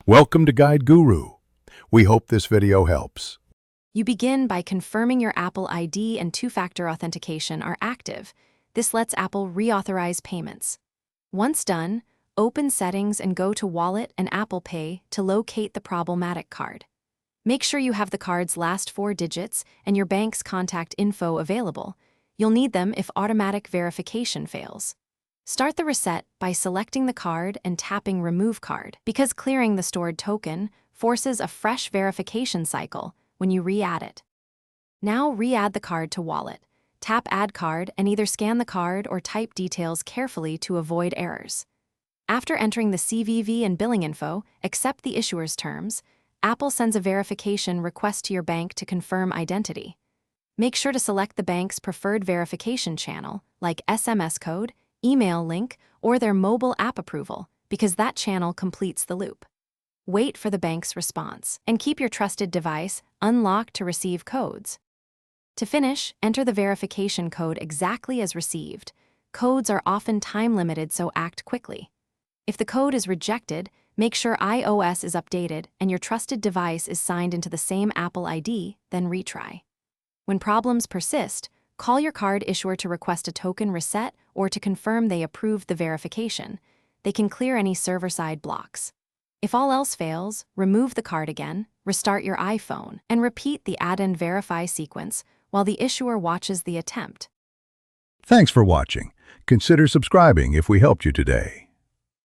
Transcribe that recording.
Welcome to Guide Guru. We hope this video helps. You begin by confirming your Apple ID and two-factor authentication are active. This lets Apple reauthorize payments. Once done, open Settings and go to Wallet and Apple Pay to locate the problematic card. Make sure you have the card's last 4 digits and your bank's contact info available. You'll need them if automatic verification fails. Start the reset by selecting the card and tapping Remove Card, because clearing the stored token forces a fresh verification cycle when you re-add it. Now re-add the card to Wallet. Tap Add Card and either scan the card or type details carefully to avoid errors. After entering the CVV and billing info, accept the issuer's terms. Apple sends a verification request to your bank to confirm identity. Make sure to select the bank's preferred verification channel, like SMS code, email link, or their mobile app approval, because that channel completes the loop. Wait for the bank's response, and keep your trusted device unlocked to receive codes. To finish, enter the verification code exactly as received. Codes are often time-limited, so act quickly. If the code is rejected, make sure iOS is updated and your trusted device is signed into the same Apple ID, then retry. When problems persist, call your card issuer to request a token reset or to confirm they approved the verification. They can clear any server-side blocks. If all else fails, remove the card again, restart your iPhone, and repeat the add and verify sequence while the issuer watches the attempt. Thanks for watching. Consider subscribing if we helped you today.